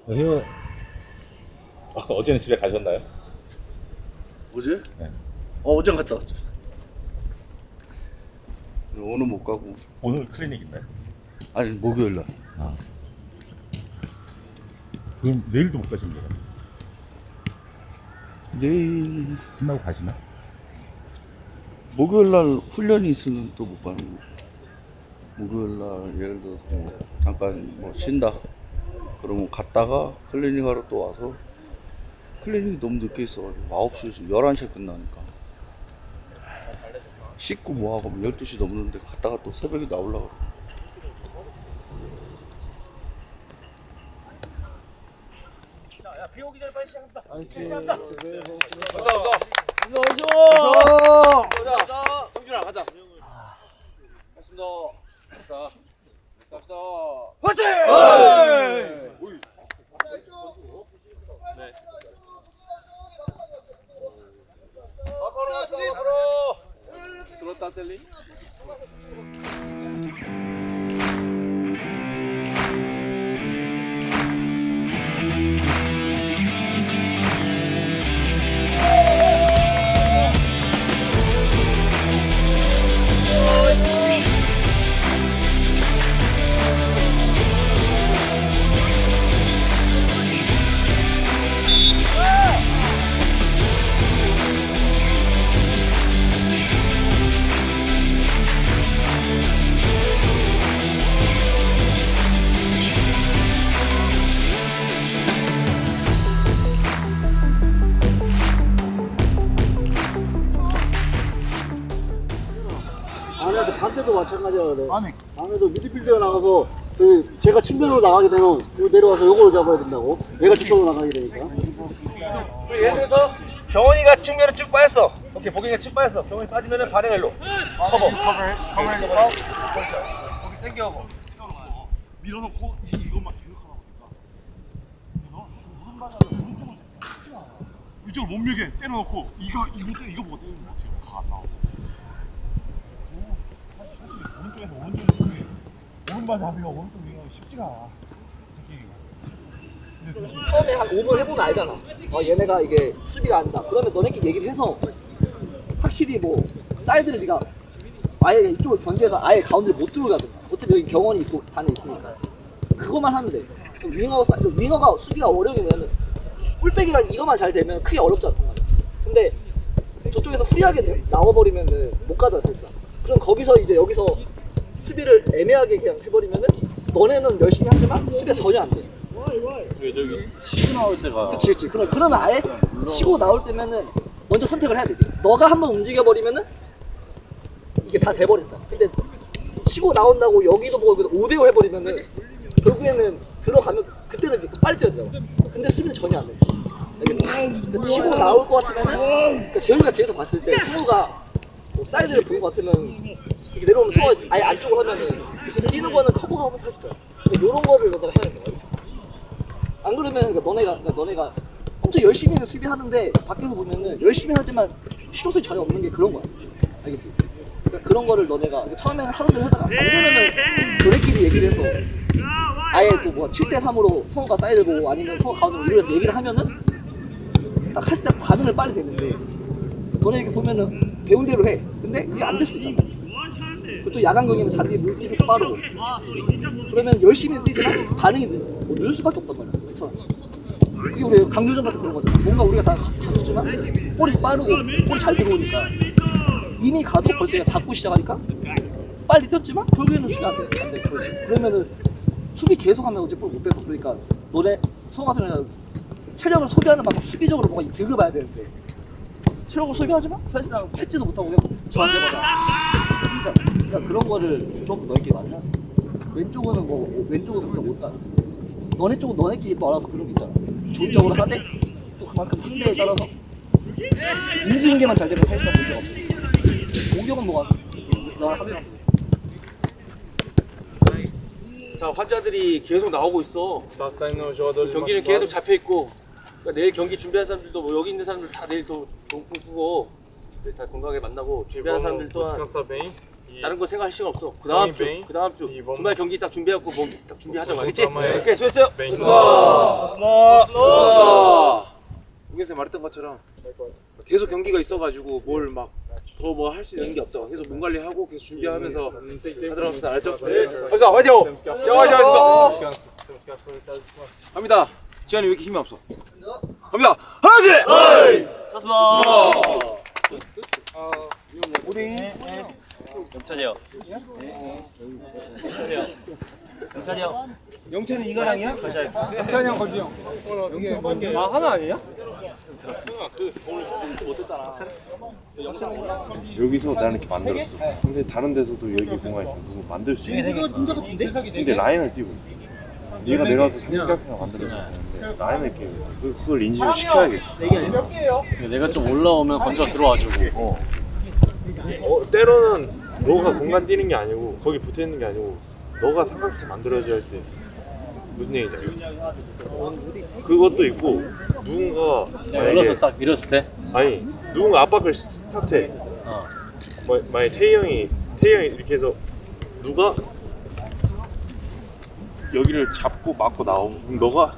안녕하세요. 어제는 집에 가셨나요? 어제? 네. 어제 갔다 왔죠. 오늘 못 가고. 오늘 클리닉 있나요? 아니 목요일 날. 아. 그럼 내일도 못 가시는 거예요? 내일 끝나고 가시나? 목요일 날 훈련이 있으면 또 못 가는 거. 목요일 날 예를 들어서 뭐 잠깐 뭐 쉰다. 그러면 갔다가 클리닉 하러 또 와서 클리닉이 너무 늦게 있어가지고 9시에서 11시에 끝나니까 씻고 뭐하고 12시 넘는데 갔다가 또 새벽에 나오려고. 비 오기 전에 빨리 시작합시다. 가자. 경준아 가자. 맞습니다. 갑시다. 화이팅! 네. 앞으로. 들었다 텔리. 안에도 반대도 마찬가지야. 그래. 안에도 미드필더가 나가서 제가 측면으로 나가게 되면 내려와서 요걸 잡아야 된다고. 얘가 직접으로 나가게 되니까. 예를 들어서 경원이가 측면에 쭉 빠졌어. 오케이, 보경이가 쭉 빠졌어. 경원이 빠지면은 발행일로 커버. 커버했어. 거기 당겨고. 밀어놓고 이것만 계속 하다 보니까 너 오른발을 오른쪽으로 치지 마. 이쪽을 못 밀게 때려놓고 이거 보고 때리는 거 어떻게 가안 나오고. 사실 오른쪽에서 오른쪽에 오른발 잡이가 오른쪽 위가 쉽지가 않아. 새끼가. 처음에 한 5분 해보면 알잖아. 얘네가 이게 수비가 안 된다. 그러면 너네끼리 얘기를 해서 확실히 뭐 사이드를 네가 아예 이쪽을 견제해서 아예 가운데를 못 들어가든가. 어차피 여기 경원이 있고 반에 있으니까. 그것만 하면 돼. 그럼 윙어가 수비가 어려우면은 뿔백이랑 이거만 잘 되면 크게 어렵지 않단 말이야. 근데 저쪽에서 후리하게 나와버리면은 못 가져 사실상. 그럼 거기서 이제 여기서 수비를 애매하게 그냥 해버리면은 너네는 열심히 하지만 수비가 전혀 안 돼. 치고 나올 때가. 그치. 그러면 아예 치고 나올 때면은 먼저 선택을 해야 돼. 너가 한번 움직여버리면은 이게 다 돼버린다. 근데 치고 나온다고 여기도 보고 5대5 해버리면은 결국에는 들어가면 그때는 이제 빨리 뛰어야 되잖아. 근데 수비는 전혀 안 돼. 그러니까 치고 나올 것 같으면은 그러니까 재훈이가 뒤에서 봤을 때 승우가 뭐 사이드를 본 것 같으면 이렇게 내려오면 승우가 아예 안쪽으로 하면은 뛰는 거는 커버가 하면 살 수 있잖아. 근데 이런 거를 너가 해야 돼. 안 그러면 너네가 엄청 열심히 수비하는데 밖에서 보면은 열심히 하지만 실효성이 전혀 없는 게 그런 거야. 알겠지? 그러니까 그런 거를 너네가 처음에는 하루를 하다가 안 되면은 너네끼리 얘기를 해서 아예 또 뭐 7대3으로 성우가 사이드 보고 아니면 성우 가운데로 이래서 얘기를 하면은 딱 했을 때 반응을 빨리 되는데 너네 이렇게 보면은 배운 대로 해. 근데 그게 안 될 수도 있잖아. 또 야간경이면 잔디 물기도 빠르고 그러면 열심히 뛰지만 반응이 늦을 수밖에 없단 말이야. 그쵸? 그게 우리 강조전 같은 그런 거잖아. 뭔가 우리가 다 갖추지만 볼이 빠르고 볼이 잘 들어오니까 이미 가도 벌써 그냥 잡고 시작하니까 빨리 뛰었지만 결국에는 수비 안 돼. 그렇지. 그러면은 수비 계속하면 어제 볼 못 뺏어. 그러니까 너네 성우 같은 경우는 체력을 소비하는 만큼 수비적으로 뭔가 득을 봐야 되는데 체력을 소비하지만 사실상 뺏지도 못하고 그냥 저한테 맞아. 진짜 그런 거를 좀 넓게 맞아. 왼쪽은 못 가. 너네 쪽은 너네끼리 또 알아서 그런 게 있잖아. 좋은 쪽으로 하되 또 그만큼 상대에 따라서 인수인계만 잘 되면 사실상 문제가 없어. 공격은 뭐가 너랑 하면 자, 환자들이 계속 나오고 있어. 경기는 계속 잡혀 있고. 그러니까 내일 경기 준비한 사람들도 뭐 여기 있는 사람들 다 내일 더 좋은 꿈 꾸고 내일 다 건강하게 만나고 준비한 사람들 또한 다른 거 생각할 시간 없어. 그 다음 주 주말 경기 딱 준비하고 딱 준비하자고 알겠지? 오케이 수고했어요. 우경쌤 말했던 것처럼 계속 경기가 있어가지고 뭘 막 더 뭐 할 수 있는 게 없다. 계속 몸 관리하고 계속 준비하면서 하도록 합시다. 알았죠? 갑시다. 화이팅! 하겠습니다. 갑니다. 지한이 왜 이렇게 힘이 없어? 갑니다. 하나씩! 영찬이 이가랑이야? 여기서 나는 이렇게 만들었어. 근데 다른 데서도 여기 공간에서 누구 만들 수 있어. 근데 라인을 띄고 있어. 얘가 내려와서 삼각형 만들어서 되는데 라인을 끼고 있어. 그걸 인식을 시켜야겠어. 내가 좀 올라오면 먼저 들어와주고. 때로는 너가 공간 뛰는 게 아니고 거기 붙어 있는 게 아니고 너가 삼각형 만들어줘야 할 때 무슨 얘기인지 알겠어? 그것도 있고 누군가 열어서 딱 밀었을 때. 아니 누군가 압박을 스타트해. 만약 태희 형이 이렇게 해서 누가 여기를 잡고 막고 나오고 그럼 너가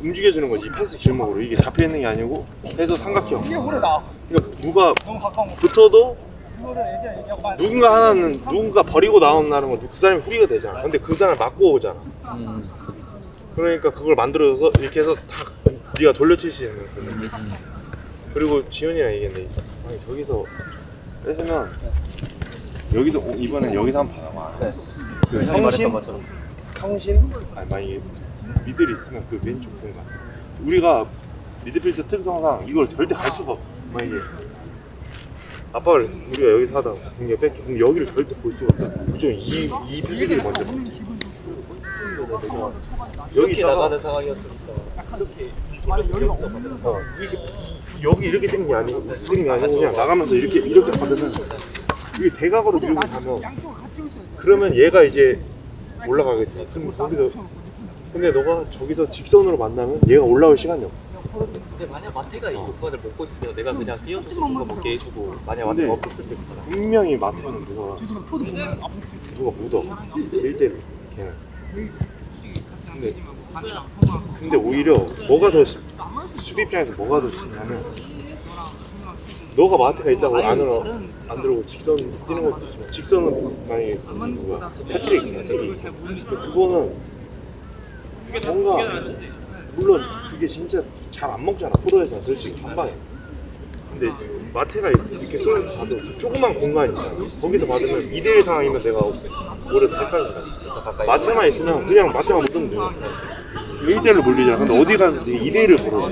움직여주는 거지. 패스 길목으로 이게 잡혀 있는 게 아니고 해서 삼각형. 그러니까 누가 붙어도 누군가 버리고 나온다는 건 그 사람이 후리가 되잖아. 근데 그 사람을 막고 오잖아. 그러니까 그걸 만들어서 이렇게 해서 탁 네가 돌려칠 수 있는 거거든. 그리고 지훈이랑 얘기했는데 아니 저기서 뺏으면 여기서 이번엔 여기서 한번 봐봐. 그 성신 아니 만약에 미들이 있으면 그 왼쪽 공간 우리가 미드필드 특성상 이걸 절대 갈 수가 없어. 만약에 압박을 우리가 여기서 하다가 공격 뺏기 그럼 여기를 절대 볼 수가 없다. 무조건 이 피지를 먼저 봤지. 이렇게 나가는 상황이었으니까 이게 여기 이렇게 되는 게 아니고 그냥 나가면서 이렇게 받으면 이게 대각으로 밀고 가면 그러면 얘가 이제 올라가겠지. 그럼 거기서 근데 너가 저기서 직선으로 만나면 얘가 올라올 시간이 없어. 근데 만약 마태가 이 공간을 먹고 있으면 내가 그냥 뛰어줘서 공간 먹게 해주고 만약 마태가 없었을 때 분명히 마태는 누가 묻어 1대1 걔는. 근데 오히려 뭐가 더 수비 입장에서 뭐가 더 중요하면 너가 마태가 있다고 안 들어오고 직선 뛰는 것도 있지만 직선은 만약에 누가 패트릭이 있어. 그거는 뭔가 물론 그게 진짜 잘 안 먹잖아. 프로에서는 솔직히 한 방에. 근데 마태가 이렇게 끌어 받으면 그 조그만 공간 있잖아. 거기서 받으면 2대1 상황이면 내가 오히려 더 헷갈린다. 마태만 있으면 그냥 마태만 못 뜨면 돼. 1대1로 몰리잖아. 근데 어디 가는지 2대1을 걸어.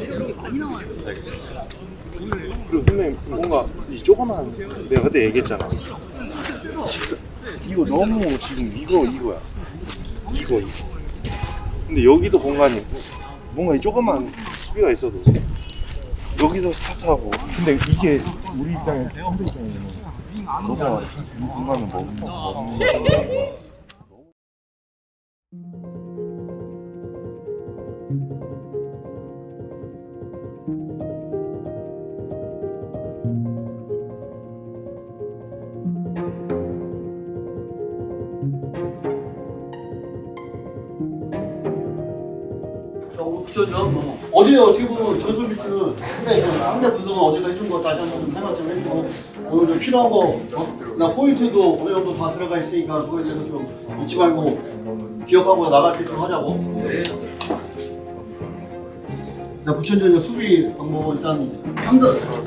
그리고 근데 뭔가 이 조그만 내가 그때 얘기했잖아. 이거 너무 지금 이거야. 이거. 근데 여기도 공간이 있고 뭔가 이 조그만 수비가 있어도 여기서 스타트하고 근데 이게 우리 입장에 팬들 입장에는 너가 이 공간을 먹는 거 어제 어떻게 보면 전술 비트는 상대 구성은 어제가 해준 거 다시 한번 좀 생각 좀 해주고 오늘 좀 필요한 거 나 포인트도 어느 정도 다 들어가 있으니까 그거에 대해서 좀 잊지 말고 기억하고 나갈 수 있도록 하자고. 나 부천전의 수비 방법은 일단 상대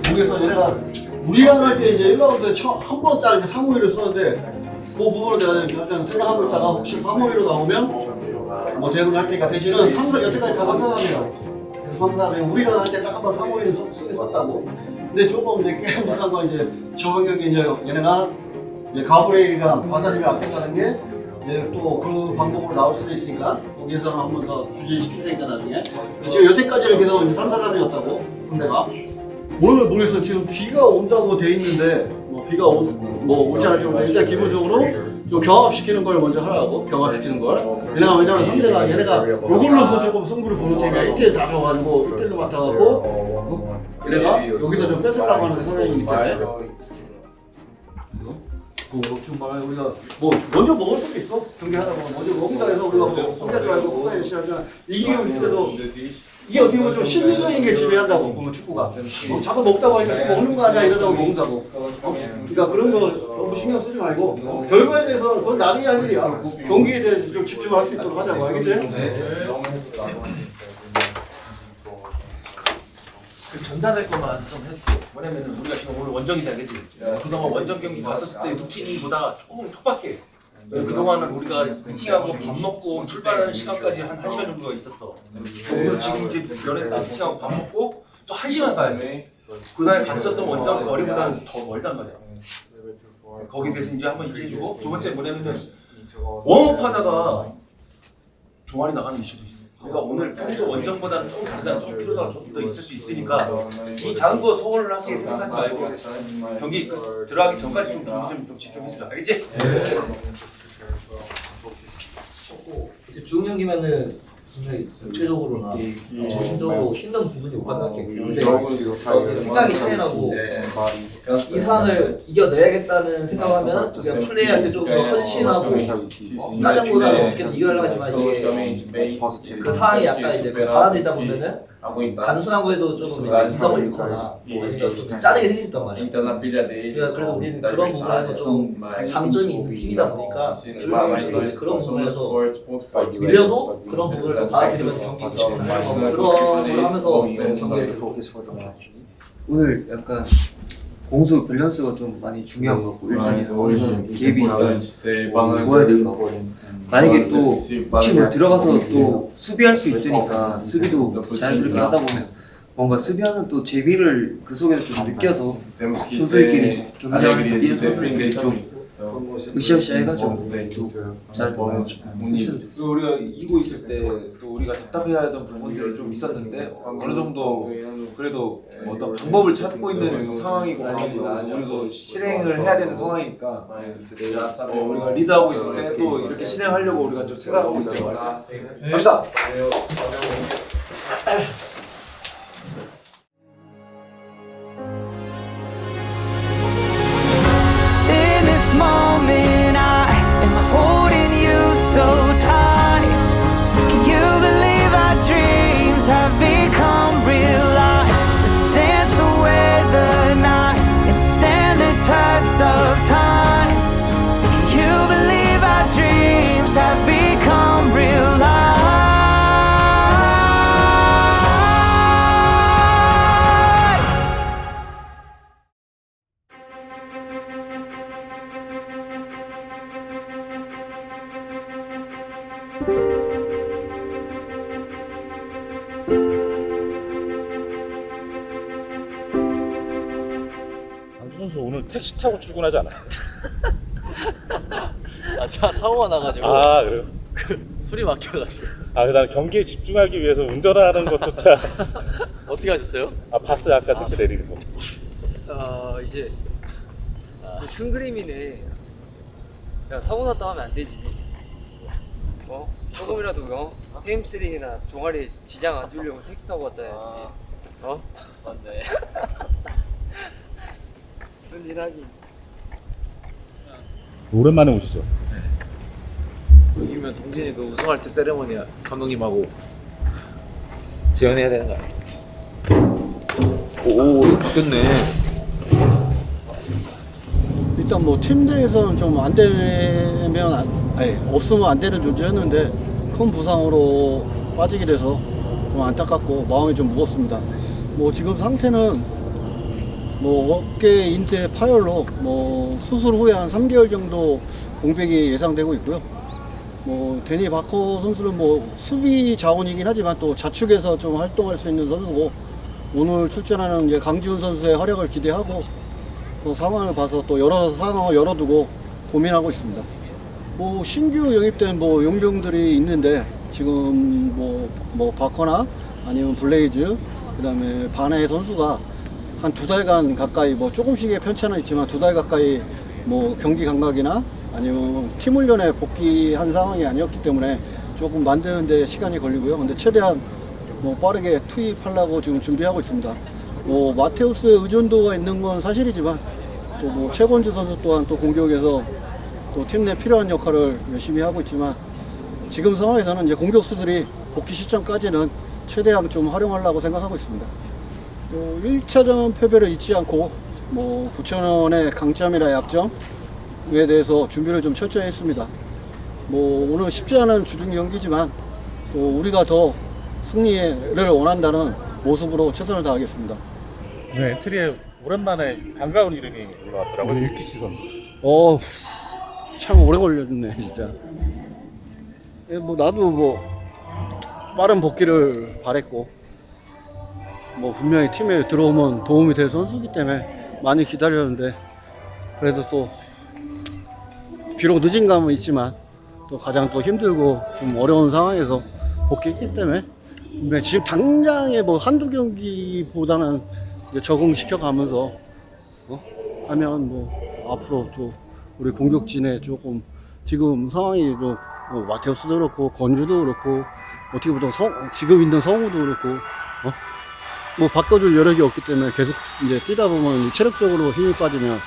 공에서 얘네가 우리랑 할 때 이제 1라운드에 한 번 딱 3-5-1를 썼는데 그 부분을 내가 일단 생각하고 있다가 혹시 3-5-1로 나오면 뭐 대응을 할 테니까 대신은 여태까지 다 3-4-3이에요. 3-4-3 우리랑 할 때 딱 한 번 3-5-1을 썼다고. 근데 조금 이제 깨끗한 건 이제 저번 경기 이제 얘네가 이제 가브레일이랑 바사리를 아꼈다는 게 이제 또 그 방법으로 나올 수도 있으니까 거기에서는 한 번 더 주저시킬 테니까 나중에. 지금 여태까지는 계속 이제 3-4-3이었다고 상대가. 오늘 모르겠어. 지금 비가 온다고 돼 있는데 뭐 비가 올지 않을지 모르겠는데 일단 기본적으로 좀 경합시키는 걸 먼저 하라고. 경합시키는 걸. 왜냐면 상대가 얘네가 요걸로서 조금 승부를 보는 팀이야. 1대1 다 줘가지고 1대1로 맡아갖고 얘네가 여기서 좀 뺏으려고 하는 성향이기 때문에 정말 우리가 뭐 먼저 먹을 수도 있어. 경기하다 보면 먼저 먹는다 해서 우리가 뭐 포기하지 말고 포기하지 시작하면 이기고 있을 때도 이게 어떻게 보면 좀 심리적인 게 지배한다고 보면 축구가 자꾸 먹다가 이거 먹는 거 아니야 이러다가 먹는다고. 그러니까 그런 거 너무 신경 쓰지 말고 결과에 대해서는 그건 나중에 할 일이야. 경기에 대해서 좀 집중할 수 있도록 하자고 알겠지? 그 전달할 것만 좀 해줄게. 뭐냐면은 우리가 지금 오늘 원정이다, 그지? 그동안 원정 경기 갔었을 때 루틴보다 조금 촉박해. 그동안은 우리가 미팅하고 밥 먹고 출발하는 시간까지 한 1시간 정도가 있었어. 오늘 지금 이제 면회다 미팅하고 밥 먹고 또 1시간 가야 돼. 그날 갔었던 원정 거리보다는 더 멀단 말이야. 거기에 대해서 이제 한번 인지해주고, 두 번째 뭐냐면은 웜업하다가 종아리 나가는 이슈도 있어. 그러니까 오늘 평소 원정보다는 조금 다르다, 좀 피로도가 조금 더 있을 수 있으니까 이 작은 거 소홀을 하게 생각하지 말고 경기 들어가기 전까지 좀 준비 좀 집중해주자. 알겠지? 이제 중경기면은 굉장히 전체적으로나 정신적으로 힘든 부분이 오빠 생각해. 근데 생각이 차이나고 이 상황을 이겨내야겠다는 생각하면 그냥 플레이할 때 조금 더 헌신하고 짜증보다는 어떻게든 이겨내려고 하지만 이게 그 상황이 약간 이제 받아들이다 보면은 단순한 거에도 조금 이성을 잃거나 아니면 좀 짜증이 생긴단 말이야. 그러니까 그래서 우리는 그런 부분에서 좀 장점이 있는 팀이다 보니까 줄다올수록 그런 부분에서 밀려도 그런 부분을 더 받아들이면서 경기 집중하고 그런 걸 하면서 경기를 오늘 약간 공수 밸런스가 좀 많이 중요한 것 같고 일선에서 갭이 좀 좋아야 될 것 같고 만약에 또 팀에 들어가서 또 수비할 수 있으니까 수비도 자연스럽게 하다 보면 뭔가 수비하는 또 재미를 그 속에서 좀 느껴서 선수들끼리 경기장에서 뛰는 선수들끼리 좀 으쌰으쌰 해가지고 잘 우리가 이기고 있을 때 또 우리가 답답해야 하던 부분들이 좀 있었는데 어느 정도 그래도 어떤 방법을 찾고 있는 상황이고 우리도 실행을 해야 되는 상황이니까 우리가 리드하고 있을 때 또 이렇게 실행하려고 우리가 좀 생각하고 있죠. 갑시다. moment I am holding you so tight. Can you believe our dreams have become real life? Let's dance away the night and stand the test of time. Can you believe our dreams have become real life? 강준 선수 오늘 택시 타고 출근하지 않았어요? 차 사고가 나가지고 아 그래요? 술이 막혀가지고. 난 경기에 집중하기 위해서 운전하는 것조차 어떻게 하셨어요? 봤어요 아까 택시 내리는 거. 이제 큰 그림이네. 야 사고 났다 하면 안 되지. 조금이라도 햄스트링이나 종아리 지장 안 주려고 택시 타고 왔다 해야지. 맞네. 순진하긴. 오랜만에 오시죠? 이기면 동진이 그 우승할 때 세레머니 감독님하고 재연해야 되는 거 아니야? 오 바뀌었네. 일단 뭐 팀 내에서는 좀 안 되면 없으면 안 되는 존재였는데 큰 부상으로 빠지게 돼서 좀 안타깝고 마음이 좀 무겁습니다. 뭐 지금 상태는 뭐 어깨 인대 파열로 뭐 수술 후에 한 3개월 정도 공백이 예상되고 있고요. 뭐 데니 바커 선수는 뭐 수비 자원이긴 하지만 또 좌측에서 좀 활동할 수 있는 선수고 오늘 출전하는 이제 강지훈 선수의 활약을 기대하고 또 상황을 봐서 또 여러 상황을 열어두고 고민하고 있습니다. 뭐 신규 영입된 뭐 용병들이 있는데 지금 뭐 바커나 아니면 블레이즈 그다음에 바네 선수가 한 2달간 가까이 뭐 조금씩의 편차는 있지만 2달 가까이 뭐 경기 감각이나 아니면 팀 훈련에 복귀한 상황이 아니었기 때문에 조금 만드는 데 시간이 걸리고요. 근데 최대한 뭐 빠르게 투입하려고 지금 준비하고 있습니다. 뭐 마테우스의 의존도가 있는 건 사실이지만 또 뭐 최건주 선수 또한 또 공격에서 또 팀 내 필요한 역할을 열심히 하고 있지만 지금 상황에서는 이제 공격수들이 복귀 시점까지는 최대한 좀 활용하려고 생각하고 있습니다. 또 1차전 패배를 잊지 않고 뭐 부천의 강점이나 약점에 대해서 준비를 좀 철저히 했습니다. 뭐 오늘 쉽지 않은 주중 경기지만 또 우리가 더 승리를 원한다는 모습으로 최선을 다하겠습니다. 오늘 엔트리에 오랜만에 반가운 이름이 올라왔더라고요. 유키치 선수. 참 오래 걸렸네 진짜. 뭐 나도 뭐 빠른 복귀를 바랬고 뭐 분명히 팀에 들어오면 도움이 될 선수이기 때문에 많이 기다렸는데 그래도 또 비록 늦은 감은 있지만 또 가장 또 힘들고 좀 어려운 상황에서 복귀했기 때문에 분명히 지금 당장에 뭐 한두 경기보다는 이제 적응시켜 가면서 하면 뭐 앞으로 또 우리 공격진에 조금 지금 상황이 좀 뭐 마테우스도 그렇고 건주도 그렇고 어떻게 보면 지금 있는 성우도 그렇고 뭐 바꿔줄 여력이 없기 때문에 계속 이제 뛰다 보면 체력적으로 힘이 빠지면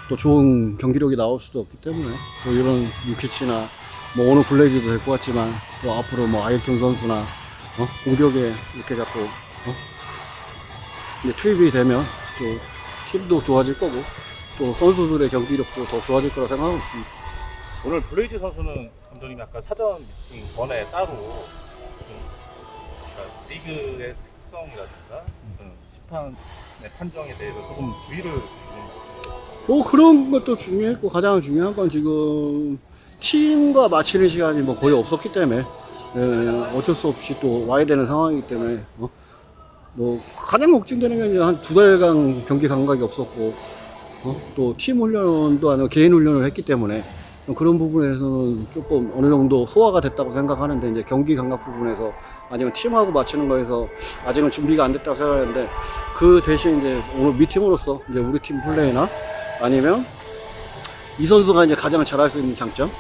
또 좋은 경기력이 나올 수도 없기 때문에 또 이런 유키치나 뭐 오늘 블레이즈도 될 것 같지만 또 앞으로 뭐 아일ton 선수나 공격에 이렇게 자꾸 이제 투입이 되면 또 팀도 좋아질 거고 또 선수들의 경기력도 더 좋아질 거라 생각하고 있습니다. 오늘 블레이즈 선수는 감독님이 아까 사전 미팅 전에 따로 그러니까 리그의 특성이라든가 심판의 판정에 대해서 조금 주의를 주는 뭐 그런 것도 중요했고 가장 중요한 건 지금 팀과 마치는 시간이 뭐 거의 없었기 때문에 어쩔 수 없이 또 와야 되는 상황이기 때문에 뭐 가장 걱정되는 게 이제 한 2달간 경기 감각이 없었고 또 팀 훈련도 아니고 개인 훈련을 했기 때문에 좀 그런 부분에서는 조금 어느 정도 소화가 됐다고 생각하는데 이제 경기 감각 부분에서 아니면 팀하고 맞추는 거에서 아직은 준비가 안 됐다고 생각하는데 그 대신 이제 오늘 미팅으로서 이제 우리 팀 플레이나 아니면 이 선수가 이제 가장 잘할 수 있는 장점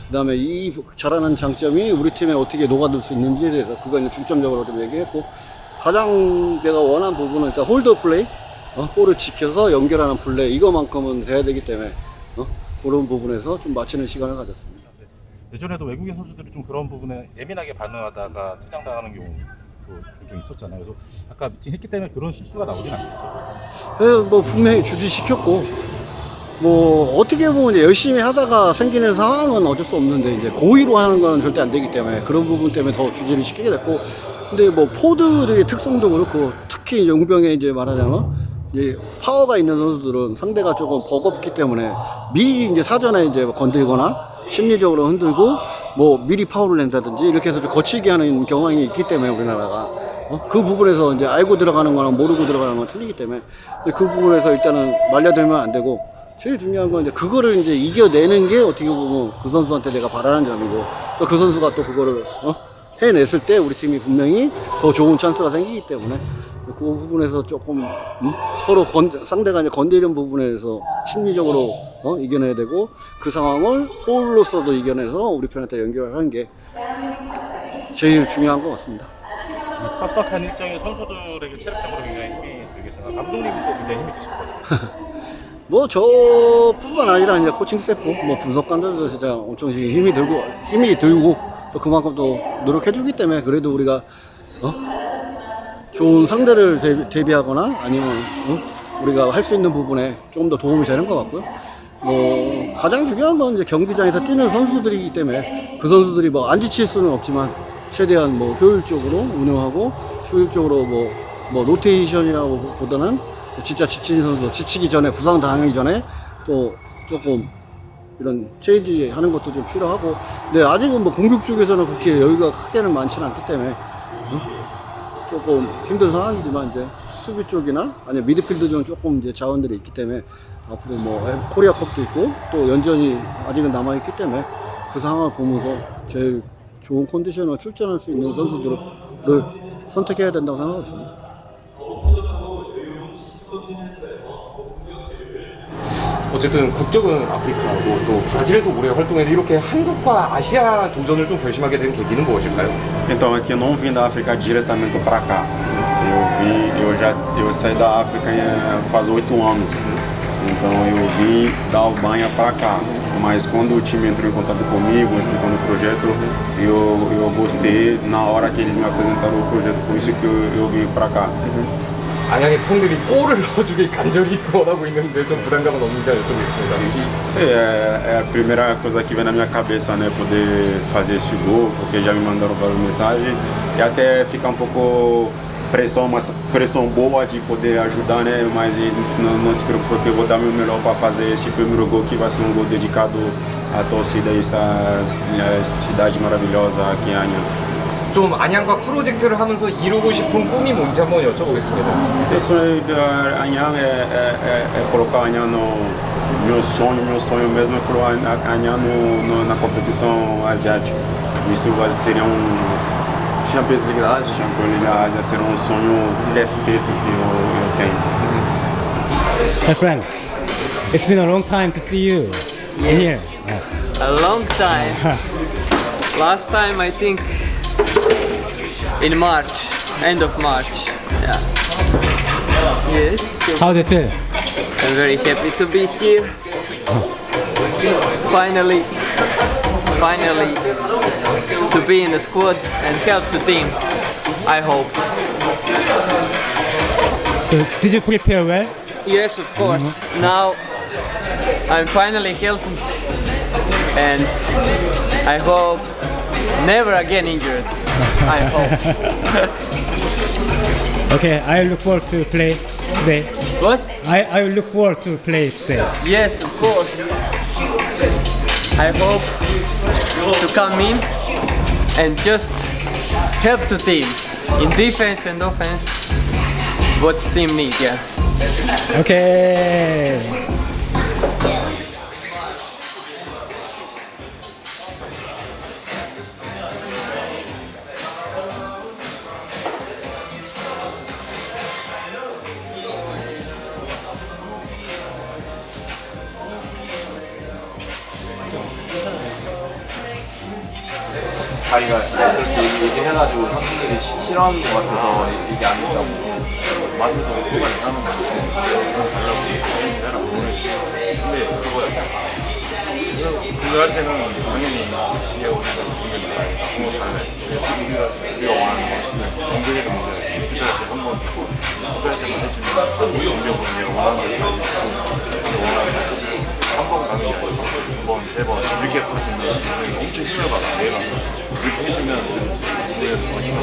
그다음에 이 잘하는 장점이 우리 팀에 어떻게 녹아들 수 있는지에 대해서 그거 이제 중점적으로 좀 얘기했고 가장 내가 원하는 부분은 일단 홀더 플레이 골을 지켜서 연결하는 플레이 이거만큼은 돼야 되기 때문에 그런 부분에서 좀 맞추는 시간을 가졌습니다. 예전에도 외국인 선수들이 좀 그런 부분에 예민하게 반응하다가 퇴장당하는 경우도 종종 있었잖아요. 그래서 아까 미팅했기 때문에 그런 실수가 나오진 않겠죠? 뭐 분명히 주지시켰고 뭐 어떻게 보면 이제 열심히 하다가 생기는 상황은 어쩔 수 없는데 이제 고의로 하는 건 절대 안 되기 때문에 그런 부분 때문에 더 주지를 시키게 됐고 근데 뭐 포드의 특성도 그렇고 특히 용병에 이제 말하자면 이제 파워가 있는 선수들은 상대가 조금 버겁기 때문에 미리 이제 사전에 이제 건들거나 심리적으로 흔들고 뭐 미리 파울을 낸다든지 이렇게 해서 좀 거칠게 하는 경향이 있기 때문에 우리나라가 그 부분에서 이제 알고 들어가는 거랑 모르고 들어가는 건 틀리기 때문에 그 부분에서 일단은 말려들면 안 되고 제일 중요한 건 이제 그거를 이제 이겨내는 게 어떻게 보면 그 선수한테 내가 바라는 점이고 또 그 선수가 또 그거를 해냈을 때 우리 팀이 분명히 더 좋은 찬스가 생기기 때문에 그 부분에서 조금 서로 상대가 이제 건드리는 부분에서 심리적으로 이겨내야 되고 그 상황을 볼로서도 이겨내서 우리 편한테 연결하는 게 제일 중요한 것 같습니다. 빡빡한 일정이 선수들에게 체력적으로 굉장히 힘이 들겠지만 감독님도 굉장히 힘이 드실 것 같아요. 뭐 저뿐만 아니라 이제 코칭 스태프, 뭐 분석관들도 진짜 엄청 힘이 들고 또 그만큼 또 노력해주기 때문에 그래도 우리가 좋은 상대를 대비하거나 아니면 우리가 할 수 있는 부분에 조금 더 도움이 되는 것 같고요. 뭐 가장 중요한 건 이제 경기장에서 뛰는 선수들이기 때문에 그 선수들이 뭐 안 지칠 수는 없지만 최대한 뭐 효율적으로 운영하고 효율적으로 뭐 로테이션이라고 보다는 진짜 지친 선수 지치기 전에 부상 당하기 전에 또 조금 이런 체인지 하는 것도 좀 필요하고 근데 아직은 뭐 공격 쪽에서는 그렇게 여유가 크게는 많지는 않기 때문에 조금 힘든 상황이지만 이제 수비 쪽이나 아니면 미드필드 좀 조금 이제 자원들이 있기 때문에 앞으로 뭐 코리아컵도 있고 또 연전이 아직은 남아 있기 때문에 그 상황을 보면서 제일 좋은 컨디션으로 출전할 수 있는 선수들을 선택해야 된다고 생각하고 있습니다. 어쨌든 국적은 아프리카고 또 브라질에서 오래 활동해도 이렇게 한국과 아시아 도전을 좀 결심하게 된 계기는 무엇일까요? Então, é que eu não vim da África diretamente para cá. Eu saí da África faz 8 anos. Então eu vim da Albânia para cá. Mas quando o time entrou em contato comigo, explicando o projeto, eu gostei na hora que eles me apresentaram o projeto. Por isso que eu vim para cá. 안양의 팬들이 골을 넣어주길 간절히 원하고 있는데 좀 부담감은 없는지 여쭤보겠습니다. É a primeira coisa que vem na minha cabeça, né? Poder fazer esse gol, porque já me mandaram várias mensagens. E até fica um pouco pressão, mas pressão boa de poder ajudar, né? Mas não se preocupe, porque eu vou dar meu melhor para fazer esse primeiro gol, que vai ser um gol dedicado à torcida e essa cidade maravilhosa aqui em Anhang. 좀 안양과 프로젝트를 하면서 이루고 싶은 꿈이 뭔지 한번 여쭤보겠습니다. O sonho da Anhang é colocar Anhang no meu sonho mesmo é colocar Anhang na competição asiática. Isso seria Champions League da Ásia. Champions League da Ásia seria um sonho perfeito que eu tenho. My friend, it's been a long time to see you in here. A long time. Last time I think in March, end of March. Yeah. Yes. How do you feel? I'm very happy to be here. Finally to be in the squad and help the team. I hope. Did you prepare well? Yes, of course. Now I'm finally healthy and I hope never again injured. I hope. Okay, I look forward to play today. What? I will look forward to play today. Yes, of course. I hope to come in and just help the team in defense and offense. What the team needs, yeah. Okay. 자기가 그렇게 얘기해가지고 선수들이 싫어하는 것 같아서 얘기 안 했다고 마트도 그거 하는 거 달라고 얘기해라 근데 그거 할 때는 당연히 이게 우리가 우리가 원하는 거 경기를 수비할 때 한번 수비할 때만 해주면 공격은 원하는 거 한번 가는 게 아니고 두 번, 세 번 이렇게 터지면 엄청 힘을 받아 내가 이렇게 해주면 내가 더 힘을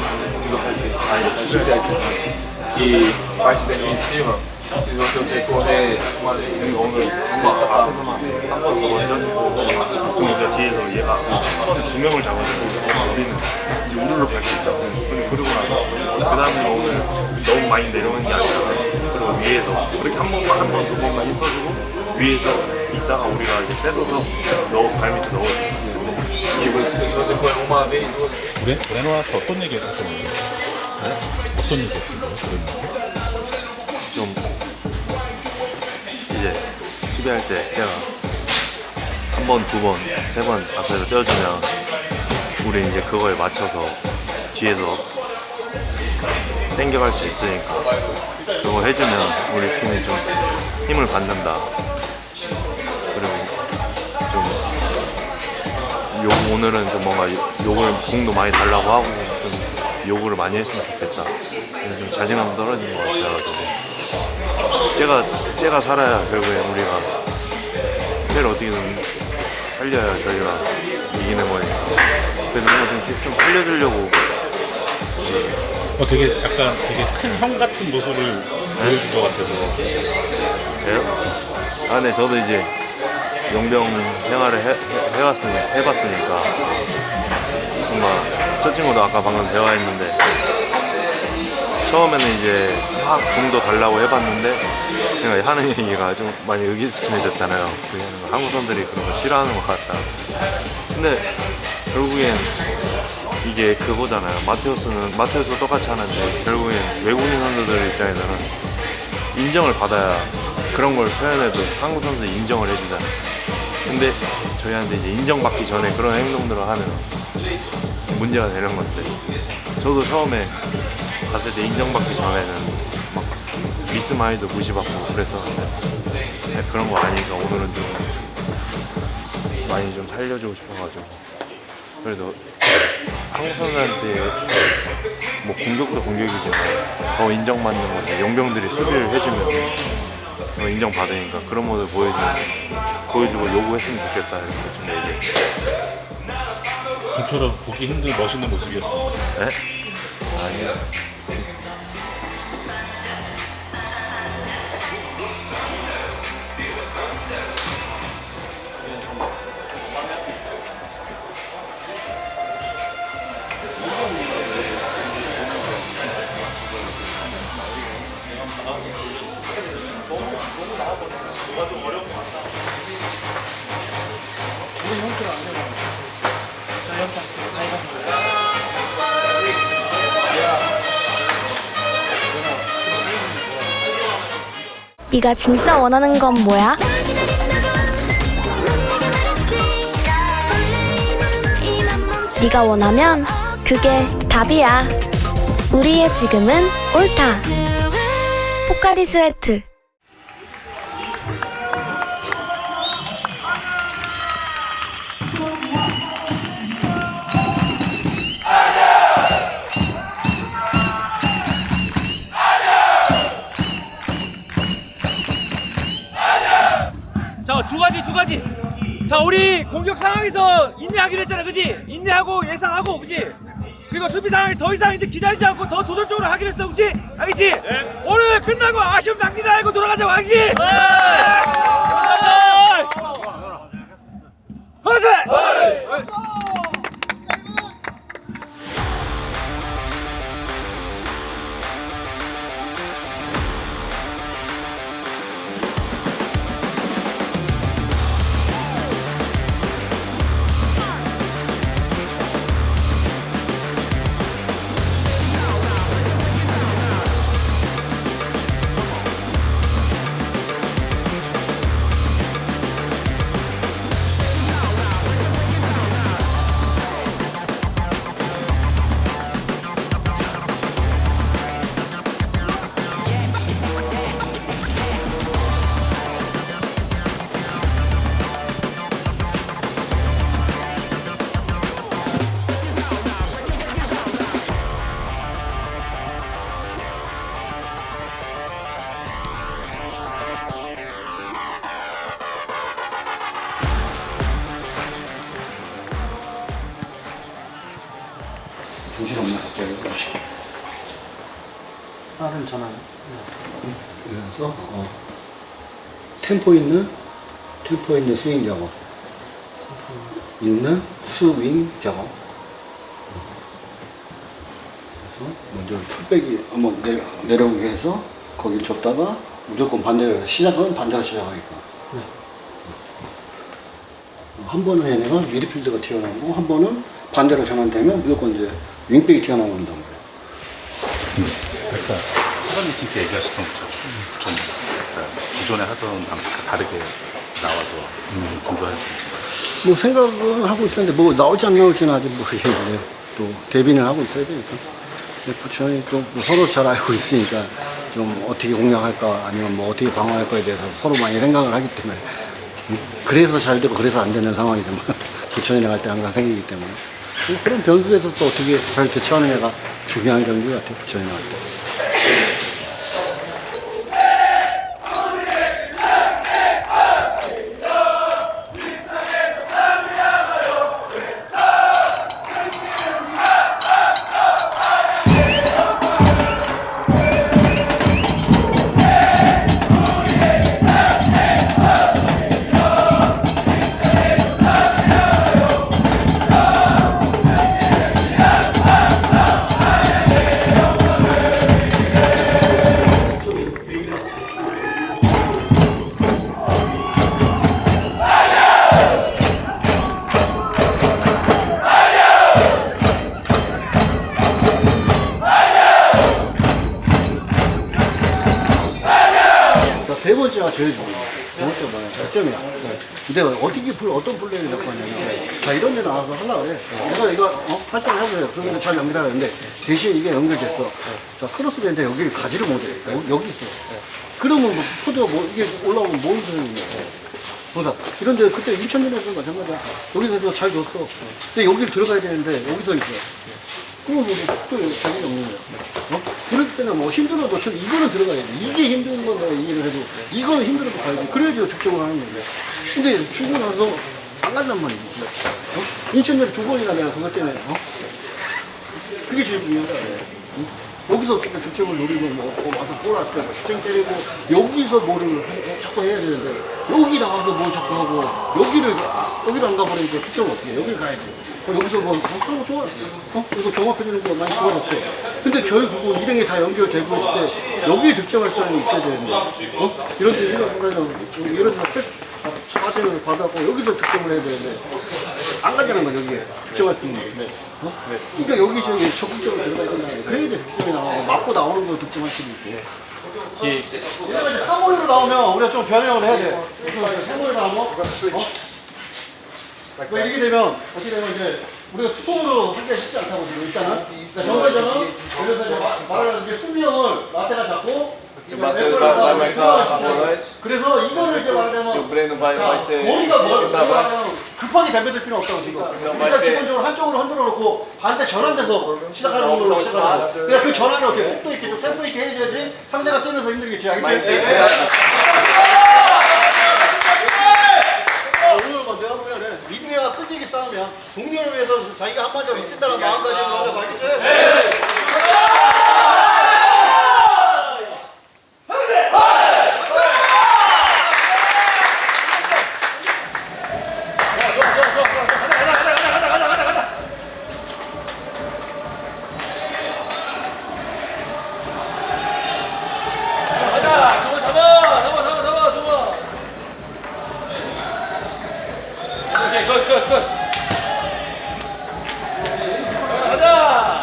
이거 할때 수비할 때 que parte dele em cima, se você correr 오늘 정말 앞에서만 한 번 더 해가지고 우리가 뒤에서 얘가 두 명을 잡아주고 우리는 이제 우르르 갈 수 있다고 그러고 나서 그 다음에 오늘 너무 많이 내려오는 게 아니라 그리고 위에서 그렇게 한 번, 두 번만 있어주고 위에서 있다가 우리가 이제 뺏어서 발밑에 넣어주고 브레노와서 어떤 얘기 했던 거예요? 네? 어떤 얘기 했던 거예요? 좀 이제 수비할 때 제가 한 번, 두 번, 세 번 앞에서 떼어주면 우리 이제 그거에 맞춰서 뒤에서 땡겨갈 수 있으니까 그거 해주면 우리 팀이 좀 힘을 받는다. 그리고 좀 오늘은 좀 뭔가 욕을 공도 많이 달라고 하고 좀 요구를 많이 했으면 좋겠다. 그래서 좀 자신감 떨어지는 것 같아가지고 쟤가 살아야 결국에 우리가 쟤를 어떻게든 살려야 저희가 이기는 거니까 그래서 뭔가 좀 살려주려고 되게 약간 되게 큰 형 같은 모습을 보여준 것 같아서 저요? 아, 네, 저도 이제 용병 생활을 해봤으니까 뭔가 저 친구도 아까 방금 대화했는데 처음에는 이제 막 공도 달라고 해봤는데 그냥 하는 얘기가 좀 많이 의기소침해졌잖아요. 한국 사람들이 그런 거 싫어하는 것 같다. 근데 결국엔 이게 그거잖아요. 마테우스도 똑같이 하는데 결국엔 외국인 선수들 입장에서는 인정을 받아야 그런 걸 표현해도 한국 선수들이 인정을 해주잖아요. 근데 저희한테 이제 인정받기 전에 그런 행동들을 하면 문제가 되는 건데 저도 처음에 갔을 때 인정받기 전에는 막 미스마이도 무시받고 그랬었는데 네, 그런 거 아니니까 오늘은 좀 많이 좀 살려주고 싶어가지고 그래서 한국 선수한테 뭐 공격도 공격이지만 더 인정받는 거죠. 용병들이 수비를 해주면 더 인정받으니까 그런 모습 보여주고 요구했으면 좋겠다 이렇게 좀 얘기해. 좀처럼 보기 힘든 멋있는 모습이었습니다. 네? 아니요. 네가 진짜 원하는 건 뭐야? 네가 원하면 그게 답이야. 우리의 지금은 옳다. 포카리 스웨트. 자, 두 가지. 자, 우리 공격 상황에서 인내하기로 했잖아, 그지? 인내하고 예상하고, 그지? 그리고 수비 상황에 더 이상 이제 기다리지 않고 더 도전적으로 하기로 했어, 그지? 알겠지? 네. 오늘 끝나고 아쉬움 남기지 말고 돌아가자고, 알겠지? 네. 허세! 정신없네 갑자기. 다른 전화. 그래서 템포 있는 스윙 작업, 있는 스윙 작업. 그래서 먼저 풀백이 한번 내려오게 해서 거길 줬다가 무조건 반대로 해서 시작은 반대로 시작하니까. 네. 한 번은 얘네가 미드필드가 튀어나오고 한 번은 반대로 전환되면 무조건 이제 윙백이 튀어나온단 말이에요. 그러니까 사람이 진짜 얘기하셨던 것처럼 좀 기존에 하던 방식과 다르게 나와서 공부할 뭐 생각은 하고 있었는데 뭐 나올지 안 나올지는 아직 모르겠는데 또 대비는 하고 있어야 되니까. 근데 부천이 또뭐 서로 잘 알고 있으니까 좀 어떻게 공략할까 아니면 뭐 어떻게 방어할까에 대해서 서로 많이 생각을 하기 때문에 그래서 잘 되고 그래서 안 되는 상황이지만 부천이랑 할 때 항상 생기기 때문에 그런 변수에서 또 어떻게 잘 대처하느냐가 중요한 경기 같아요, 부천이랑 할 때. 세 번째가 제일 중요해요. 세 번째가 뭐냐, 득점이야. 근데 어떤 플레이를 자꾸 하냐면, 자, 이런 데 나와서 하려고 그래. 내가 이거, 할 때는 해보세요. 그러면 잘 연결하는데, 대신 이게 연결됐어. 자, 크로스 되는데 여기를 가지를 못해. 여기 있어. 그러면 뭐 포도가 뭐 이게 올라오면 뭔 소용이야. 보다 이런데 그때 인천전에서 마찬가지야. 여기서 잘 줬어. 근데 여기를 들어가야 되는데 여기서 있어. 그럼 우리 또 자격이 없는 거야. 그럴 때는 뭐 힘들어도 이거는 들어가야 돼. 이게 힘든 건 내가 이해를 해도 이거는 힘들어도 가야지. 그래야지 득점을 하는 건데. 근데 주고 나서 안 간단 말이지. 인천전에 2번이나 내가 그것 때문에 그게 제일 중요한 거야. 여기서 어떻게 득점을 노리고 뭐 와서 볼 왔을 때 슈팅 때리고 여기서 뭐를 자꾸 해야 되는데 여기 나와서 뭘 자꾸 하고 여기를 안 가버리니까 득점을 어떻게 해? 여기를 가야지. 여기서 뭐 그런 거 좋아. 이거 경합해주는 거 많이 좋아졌어. 근데 결국은 일행이 다 연결되고 있을 때 여기에 득점할 사람이 있어야 되는데 이런 데 이런 데 패스 파스를 받았고 여기서 득점을 해야 되는데 안 가잖아 여기에 득점할 수 있는 건데 그러니까 여기 저기 적극적으로 들어가야 된다. 그래야 돼 득점이 나오고 맞고 나오는 거 득점할 수도 있고. 우리가 이제 3월로 나오면 우리가 좀 변형을 해야 돼. 3월로 나오면 뭐 이렇게 되면 어떻게 되면 이제 우리가 투톱으로 하기가 쉽지 않다고 지금 일단은 정관장은 그래서 이제 말하자면 이제 수비형을 나태가 잡고 그래서 이거를 이제 말하자면 거리가 뭘 급하게 덤벼들 필요는 없다고 지금 일단 기본적으로 한쪽으로 흔들어 놓고 반대 전환돼서 시작하는 걸로 시작하는 거야. 그 전환을 어떻게 속도 있게 좀 템포 있게 해야지 상대가 뛰면서 힘들겠지. 알겠지? 오늘 뭐 내가 보면 그래. 민내와 끈질기 싸움이야. 동료를 위해서 자기가 한마디로 이긴다는 마음가짐으로 하자. 알겠지? 네. 끝. 가자.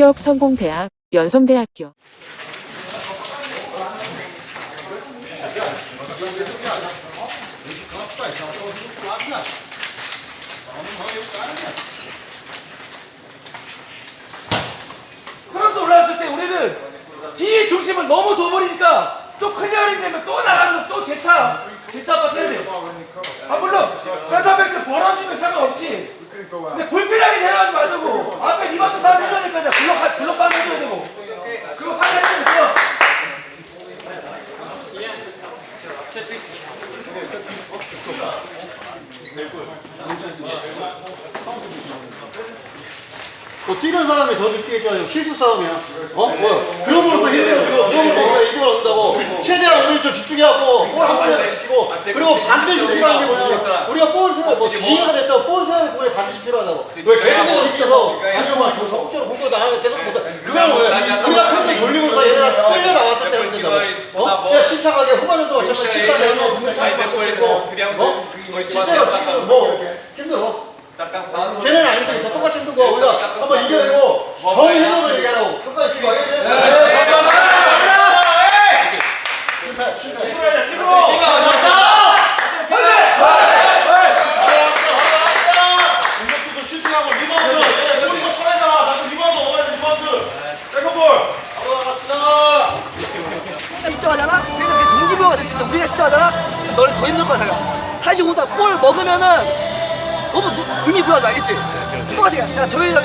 취업 성공대학 연성대학교. 크로스 올라왔을 때 우리는 뒤에 중심을 너무 둬버리니까 또 클리어링 되면 또 나가서 또 재차 바뀌어야 돼. 아 물론 센터백도 벌어주면 상관없지. 근데 불필요하게 내려가지 말고 앞에 리바운드 싸움 해줘야 될 거 아니야. 블록 싸움 해줘야 되고 그거 판단해주면 돼요. 뛰는 사람이 더 늦게 해줘야 실수 싸움이야. 그럼으로써 힘을 쓰고 그럼으로써 이걸 얻는다고. 최대한 우리 좀 집중해갖고 볼 한 번에서 지키고 그리고 반드시 필요한 게 뭐냐. 우리가 볼 생각 기회가 됐다고 볼 생각 부분에 반드시 필요하다고. 왜 계속해서 이겨서 아니면 막 적극적으로 공격 나가면 계속 못해. 그건 왜 우리가 평소에 돌리고서 얘네가 끌려 나왔을 때 하면 된다고. 그냥 침착하게 후반에도 어차피 침착하게 해서 분명히 잘하고 있고 진짜로 지금 힘들어. 걔네는 안 힘들어. 똑같이 힘든 거 우리가 한번 이겨내고 정의해놓으면 얘기하라고. 끝까지 지금 시점하잖아? 쟤네들 동기부여가 됐을 때 우리가 시점하잖아? 너네 더 힘들 거야 생각. 사실 혼자 볼 먹으면은 너도 의미 부여하지 말겠지? 똑같이 그냥 저희가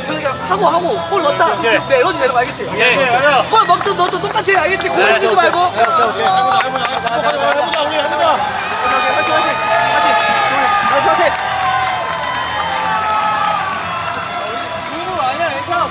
하고 볼 넣었다 내 에너지 내는 거 알겠지? 볼 먹든 넣든 똑같이 해 알겠지? 고민 쓰지 말고 해보자 우리 해보자 파이팅 아니야 괜찮아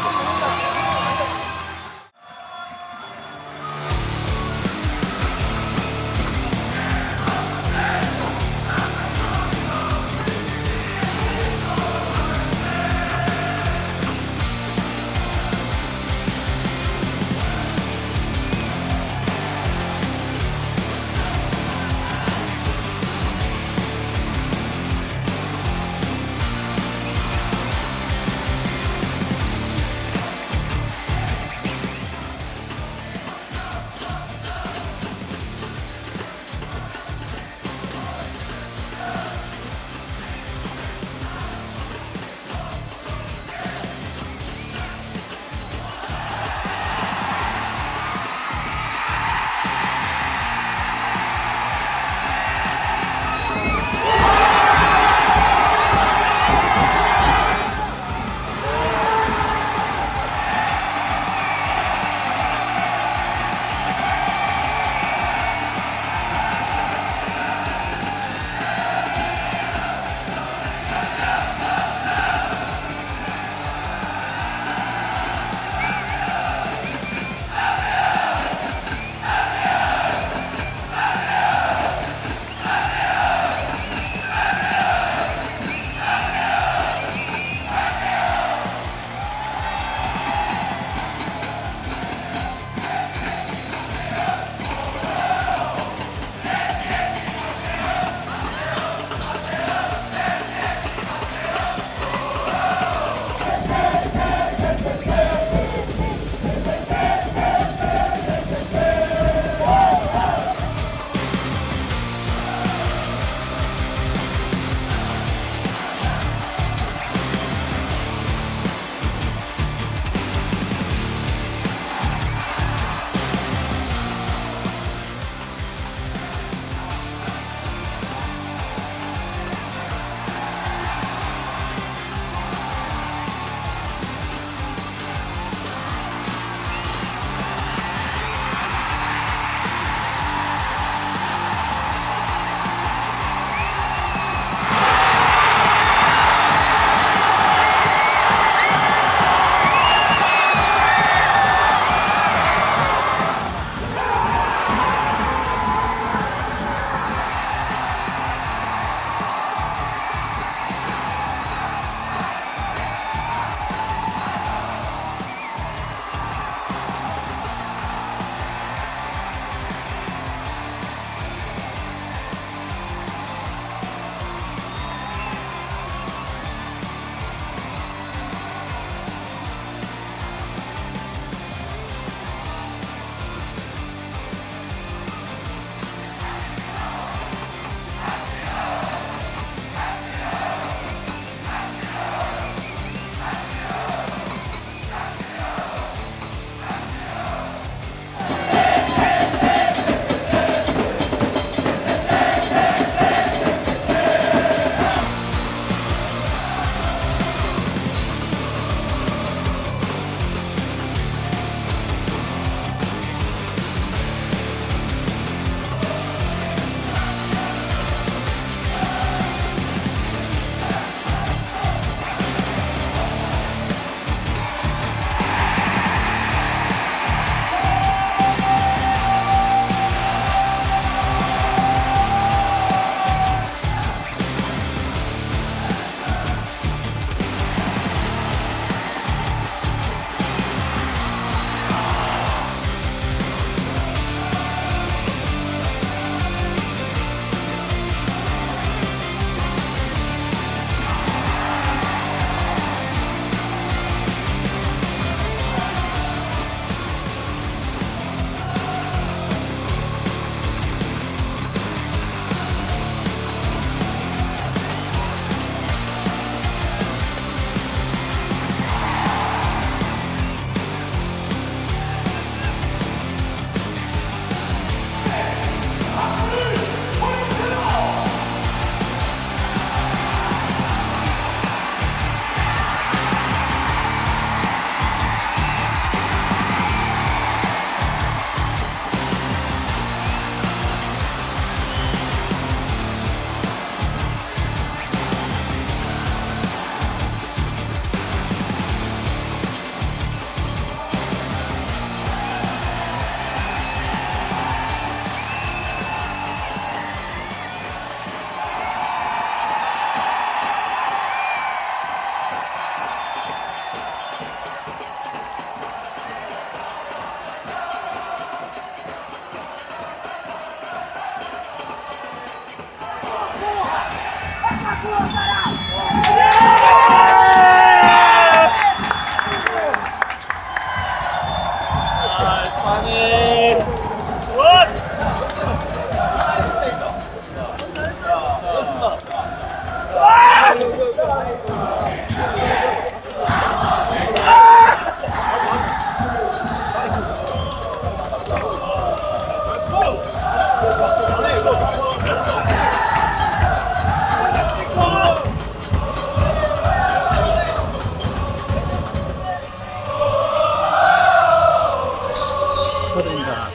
축하드립니다.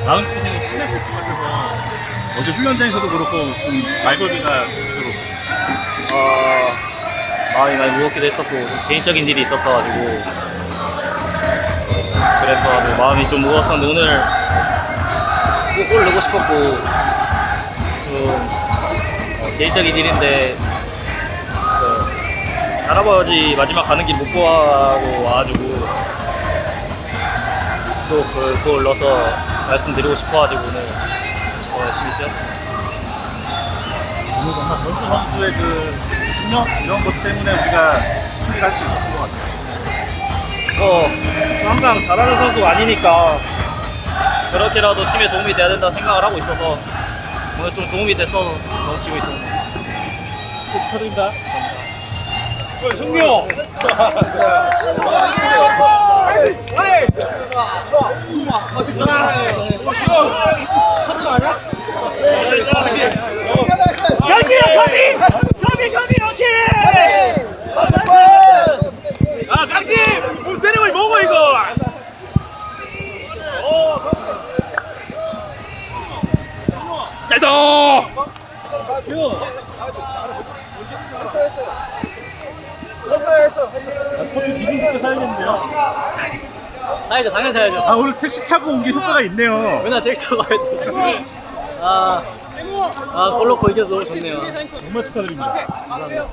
마음고생이 심했을 것 같아서 어제 훈련장에서도 그렇고 좀 말걸기가 계속 마음이 많이 무겁기도 했었고 개인적인 일이 있었어가지고 그래서 뭐 마음이 좀 무거웠었는데 오늘 꼭 골 넣고 싶었고 좀 개인적인 일인데 할아버지 마지막 가는 길 못 보고 와가지고 또 그 골 넣어서 말씀드리고 싶어가지고 오늘 열심히 뛰었습니다. 오늘 정말 전주 선수의 그 신념 이런 것 때문에 우리가 승리를 할 수 있었던 것 같아요. 항상 잘하는 선수가 아니니까 그렇게라도 팀에 도움이 돼야 된다 생각을 하고 있어서 오늘 좀 도움이 돼서 너무 기분이 좋습니다. 축하드립니다. 성규 형! 아 강지! 무슨 세레머니 먹어 이거! 사야죠, 당연히 사야죠. 아 오늘 택시 타고 온 게 효과가 있네요. 맨날 택시 타고 가야 돼. 골 넣고 이겨서 너무 좋네요. 정말 축하드립니다. 감사합니다.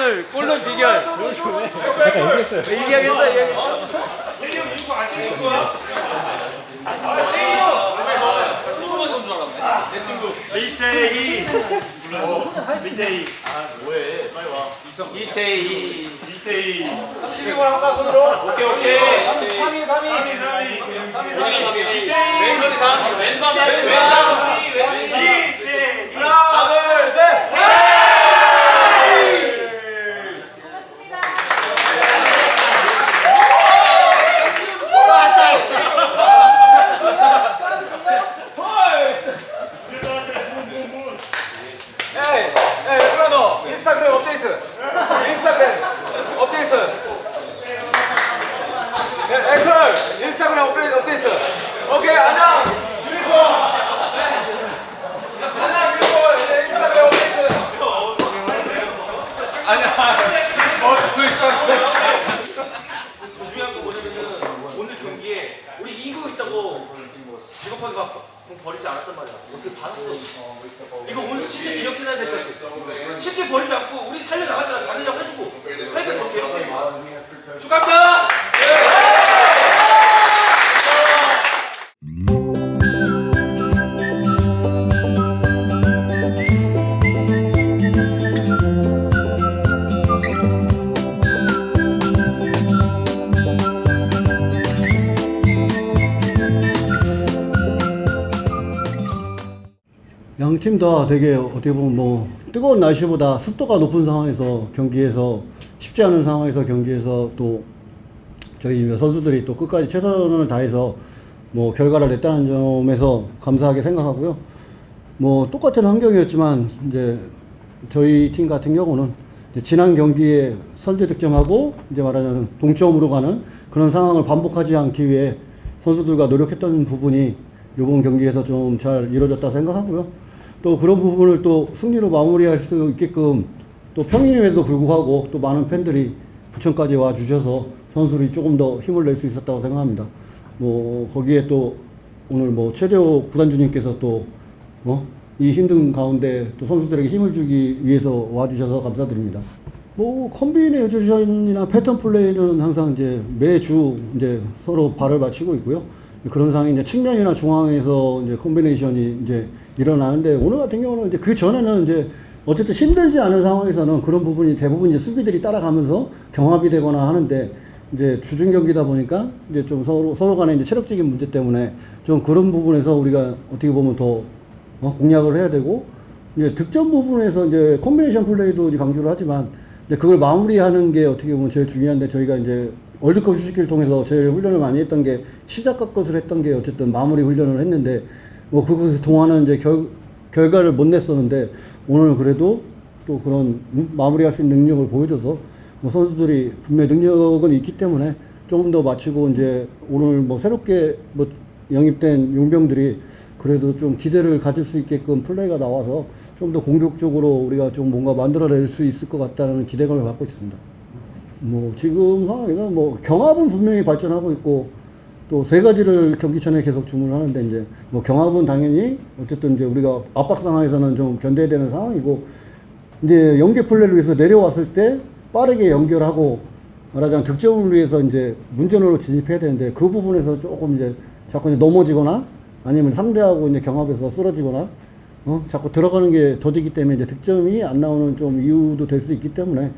오늘 골론 비결. 잠깐 얘기했어요. 얘기하겠어. 내 친구 이태희. 이태희. 아 뭐해? 빨리 와. 이태희. 32번 할까 손으로? 오케이 오케이. 3위. 왼손이 3. 왼손이 하나, 둘, 셋. 에이, 브라더. 인스타그램 업데이트. 에클 인스타그램 업데이트. 오케이, 안녕. 유니콘. 인스타그램 업데이트. 중요한 거 뭐냐면은 오늘 경기에 우리 이기고 있다고 비겁하게 막 돈 버리지 않았단 말이야. 어떻게 받았어? 이거 오늘 진짜 기억해놔야 될 것 같아. 쉽게 버리지 않고 우리 살려나가잖아. 받으려고 해주고 그러니까 더 괴롭게 축하합니다. 양 팀 다 되게 어떻게 보면 뭐 뜨거운 날씨보다 습도가 높은 상황에서 경기에서 쉽지 않은 상황에서 경기에서 또 저희 선수들이 또 끝까지 최선을 다해서 뭐 결과를 냈다는 점에서 감사하게 생각하고요. 뭐 똑같은 환경이었지만 이제 저희 팀 같은 경우는 이제 지난 경기에 선제 득점하고 이제 말하자면 동점으로 가는 그런 상황을 반복하지 않기 위해 선수들과 노력했던 부분이 이번 경기에서 좀 잘 이루어졌다 생각하고요. 또 그런 부분을 또 승리로 마무리할 수 있게끔 또 평일임에도 불구하고 또 많은 팬들이 부천까지 와 주셔서 선수들이 조금 더 힘을 낼 수 있었다고 생각합니다. 뭐 거기에 또 오늘 뭐 최대호 구단주님께서 또 이 힘든 가운데 또 선수들에게 힘을 주기 위해서 와 주셔서 감사드립니다. 뭐 컨비네이션이나 패턴 플레이는 항상 이제 매주 이제 서로 발을 맞추고 있고요. 그런 상황이 이제 측면이나 중앙에서 이제 콤비네이션이 이제 일어나는데 오늘 같은 경우는 이제 그 전에는 이제 어쨌든 힘들지 않은 상황에서는 그런 부분이 대부분 이제 수비들이 따라가면서 경합이 되거나 하는데 이제 주중 경기다 보니까 이제 좀 서로 간에 이제 체력적인 문제 때문에 좀 그런 부분에서 우리가 어떻게 보면 더 공략을 해야 되고 이제 득점 부분에서 이제 콤비네이션 플레이도 이제 강조를 하지만 이제 그걸 마무리하는 게 어떻게 보면 제일 중요한데 저희가 이제 월드컵 휴식기를 통해서 제일 훈련을 많이 했던 게 시작과 것을 했던 게 어쨌든 마무리 훈련을 했는데 뭐 그 동안은 이제 결과를 못 냈었는데 오늘 그래도 또 그런 마무리할 수 있는 능력을 보여줘서 뭐 선수들이 분명히 능력은 있기 때문에 조금 더 마치고 이제 오늘 뭐 새롭게 뭐 영입된 용병들이 그래도 좀 기대를 가질 수 있게끔 플레이가 나와서 좀 더 공격적으로 우리가 좀 뭔가 만들어낼 수 있을 것 같다는 기대감을 갖고 있습니다. 뭐 지금 상황에는 뭐 경합은 분명히 발전하고 있고 또 세 가지를 경기 전에 계속 주문을 하는데 이제 뭐 경합은 당연히 어쨌든 이제 우리가 압박 상황에서는 좀 견뎌야 되는 상황이고 이제 연계 플레이를 위해서 내려왔을 때 빠르게 연결하고 말하자면 득점을 위해서 이제 문전으로 진입해야 되는데 그 부분에서 조금 이제 자꾸 이제 넘어지거나 아니면 상대하고 이제 경합에서 쓰러지거나 자꾸 들어가는 게 더디기 때문에 이제 득점이 안 나오는 좀 이유도 될 수 있기 때문에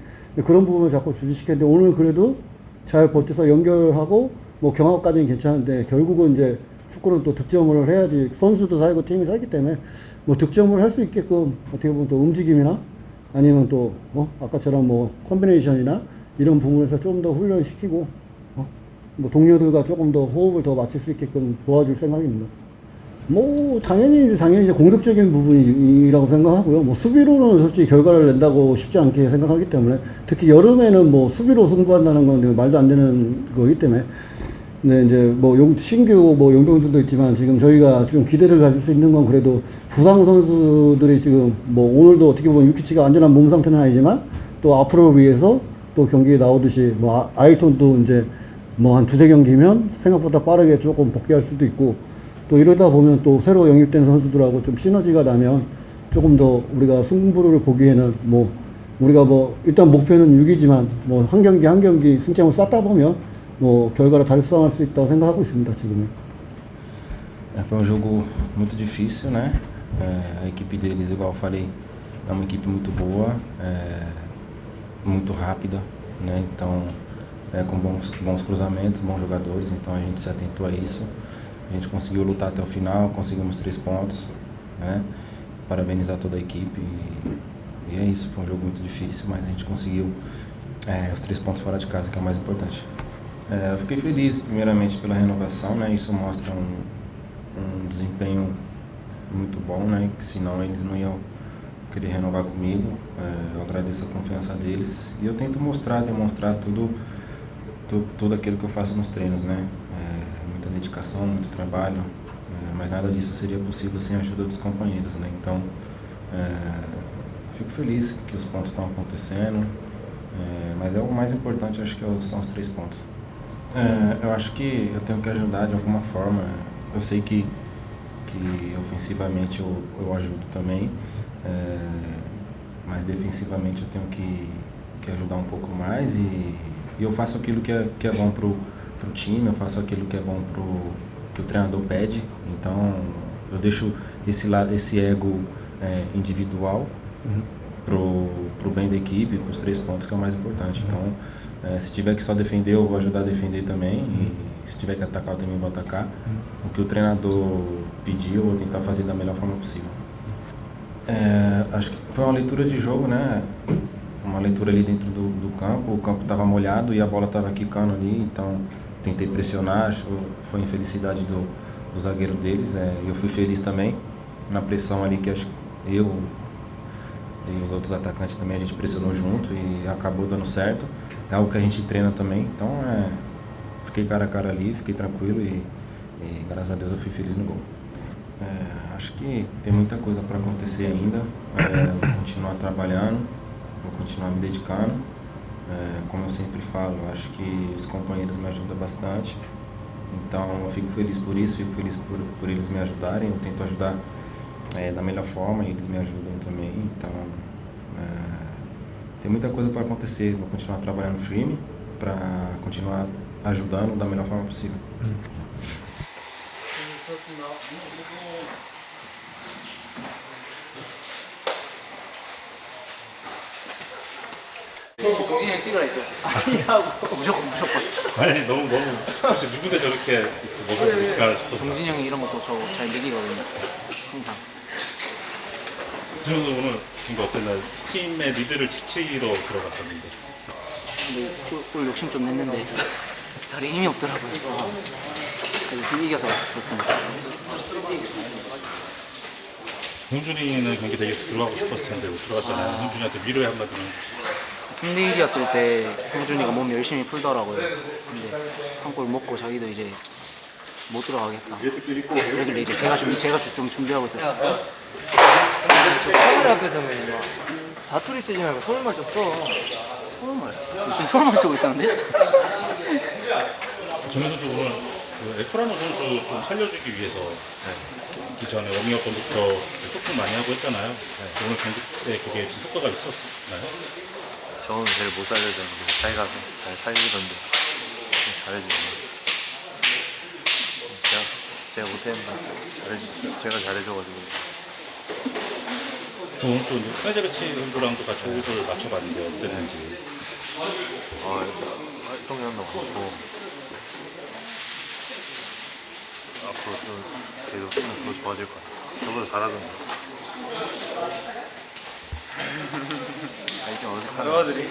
그런 부분을 자꾸 주시했는데 오늘 그래도 잘 버텨서 연결하고 뭐 경합까지는 괜찮은데 결국은 이제 축구는 또 득점을 해야지 선수도 살고 팀이 살기 때문에 뭐 득점을 할 수 있게끔 어떻게 보면 또 움직임이나 아니면 또 아까처럼 뭐 콤비네이션이나 이런 부분에서 좀 더 훈련시키고 뭐 동료들과 조금 더 호흡을 더 맞출 수 있게끔 도와줄 생각입니다. 뭐 당연히 이제 공격적인 부분이라고 생각하고요. 뭐 수비로는 솔직히 결과를 낸다고 쉽지 않게 생각하기 때문에 특히 여름에는 뭐 수비로 승부한다는 건 말도 안 되는 거기 때문에 네 이제 뭐 신규 뭐 용병들도 있지만 지금 저희가 좀 기대를 가질 수 있는 건 그래도 부상 선수들이 지금 뭐 오늘도 어떻게 보면 유키치가 완전한 몸 상태는 아니지만 또 앞으로를 위해서 또 경기에 나오듯이 뭐 아일톤도 이제 뭐 한 두세 경기면 생각보다 빠르게 조금 복귀할 수도 있고 또 이러다 보면 또 새로 영입된 선수들하고 좀 시너지가 나면 조금 더 우리가 승부를 보기에는 뭐 우리가 뭐 일단 목표는 6이지만 뭐 한 경기 한 경기 승점을 쌓다 보면 뭐 결과를 달성할 수 있다고 생각하고 있습니다. 지금은. Foi jogo muito difícil, né? A equipe deles, igual eu falei, é uma equipe muito boa, muito rápida, né? Então, com bons cruzamentos, bons jogadores, então a gente se atentou a isso. A gente conseguiu lutar até o final, conseguimos 3 pontos, né? Parabenizar toda a equipe e é isso, foi um jogo muito difícil, mas a gente conseguiu os 3 pontos fora de casa, que é o mais importante. Eu fiquei feliz, primeiramente, pela renovação, né? Isso mostra um desempenho muito bom, né? Que senão eles não iam querer renovar comigo. Eu agradeço a confiança deles e eu tento demonstrar tudo aquilo que eu faço nos treinos, né? Muita dedicação, muito trabalho, mas nada disso seria possível sem a ajuda dos companheiros, né? Então, fico feliz que os pontos estão acontecendo, mas o mais importante, acho que são os 3 pontos. Eu acho que eu tenho que ajudar de alguma forma. Eu sei que ofensivamente eu ajudo também, mas defensivamente eu tenho que ajudar um pouco mais e eu faço aquilo que é bom pro time, eu faço aquilo que é bom que o treinador pede. Então eu deixo esse ego individual pro bem da equipe, para os 3 pontos, que é o mais importante. Então se tiver que só defender, eu vou ajudar a defender também. E se tiver que atacar, eu também vou atacar. O que o treinador pediu, eu vou tentar fazer da melhor forma possível. Acho que foi uma leitura de jogo, né? Uma leitura ali dentro do campo. O campo estava molhado e a bola estava quicando ali, então tentei pressionar. Acho que foi infelicidade do zagueiro deles. Eu fui feliz também na pressão ali, que acho que eu e os outros atacantes também, a gente pressionou junto e acabou dando certo. É algo que a gente treina também, então fiquei cara a cara ali, fiquei tranquilo e graças a Deus eu fui feliz no gol. Acho que tem muita coisa para acontecer ainda, vou continuar trabalhando, vou continuar me dedicando. Como eu sempre falo, acho que os companheiros me ajudam bastante, então eu fico feliz por isso, fico feliz por eles me ajudarem, eu tento ajudar da melhor forma e eles me ajudam também, então tem muita coisa para acontecer, vou continuar trabalhando firme para continuar ajudando da melhor forma possível. 동진이 형 찍으라 했죠? 아니라고. 무조건. 아니 너무 혹시 누군데 저렇게 이렇게 모습을 보일까 싶어서. 동진이 형이 이런 것도 저 잘 느끼거든요. 항상. 준호 선수 오늘 뭔가 어땠나요? 팀의 리드를 지키러 들어갔었는데. 근데 골 욕심 좀 냈는데 다리에 힘이 없더라고요. 그래서 힘 이겨서 좋습니다. 홍준이는 경기 되게 들어가고 싶었을 텐데 못 들어갔잖아요. 홍준이한테 위로의 한마디는. 3대1이었을 때 홍준이가 몸 열심히 풀더라고요. 근데 한 골 먹고 자기도 이제 못 들어가겠다. 그러길래 이제 제가 좀 준비하고 있었죠. 저 카메라 앞에서는 막 사투리 쓰지 말고 서울말 좀 써. 서울말? 지금 서울말 쓰고 있었는데? 정현 선수 오늘 에토라노 선수 좀 살려주기 위해서 경기 전에 워밍업 전부터 소통 많이 하고 했잖아요. 오늘 경기 때 그게 좀 효과가 있었나요? 저는 제일 못 살려줬는데 자기가 잘 살리던데 좀 잘해주시네요. 제가 못했는데 제가 잘해줘가지고. 오늘 또 이제 프레제베치 선수랑도 같이 호흡을 맞춰봤는데 어땠는지. 활동량도 많고 앞으로 또 계속 쓰면 더 좋아질 것 같아요. 저보다 잘하던데. 좀 어색하네. 로드리?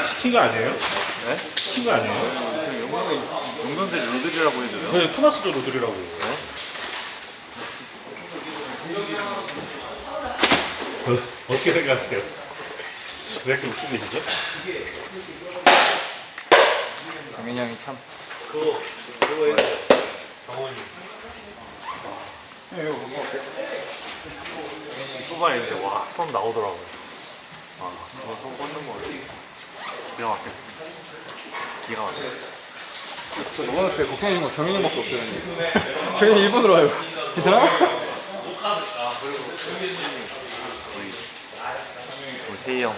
시킨 거 아니에요? 네? 시킨 거 아니에요? 용병들이 로드리라고 해줘요? 네, 토마스도 로드리라고 해요. 어떻게 생각하세요? 왜 이렇게 웃고 계시죠? 정현이 형이 참. 그거 정원이. 후반에 이제 손 나오더라고요. 그거 손 꽂는 거 기가 막혔어. 기가 막혔어. 저 저번 주에 걱정해준 거 정현이 형밖에 없었는데. 정현이 일본으로 와요. 괜찮아? 우리 세희 형.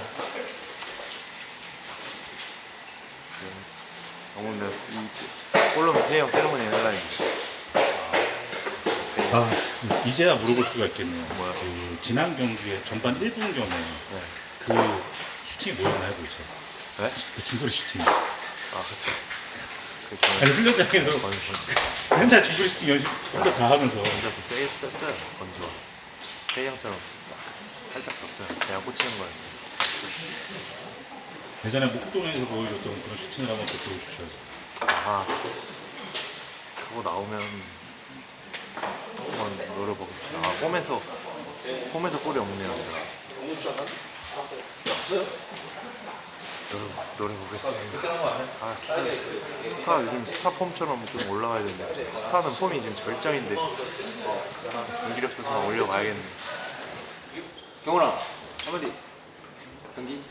너무 근데 골로면 세희 형 세레머니 해달라니. 아, 이제야 물어볼 수가 있겠네요. 그 지난 경기에 전반 1분경에 그 슈팅이 뭐였나요, 도대체? 네? 그 중거리 슈팅. 그쵸. 아니, 훈련장에서 맨날 중거리 슈팅 연습 혼자 다 하면서. 혼자 좀 세게 썼어요, 건지와. 세희 형처럼 살짝 썼어요. 그냥 꽂히는 거예요. 예전에 목동에서 보여줬던 그런 슈팅을 한번 또 보여주셔야죠. 아, 그거 나오면 한번 노려보겠습니다. 아, 홈에서 골이 없네요. 노려보겠습니다. 아, 스타 요즘 스타 폼처럼 좀 올라가야 되는데 스타는 폼이 지금 절정인데 경기력도 좀 올려가야겠네. 경훈아, 한마디. 경기.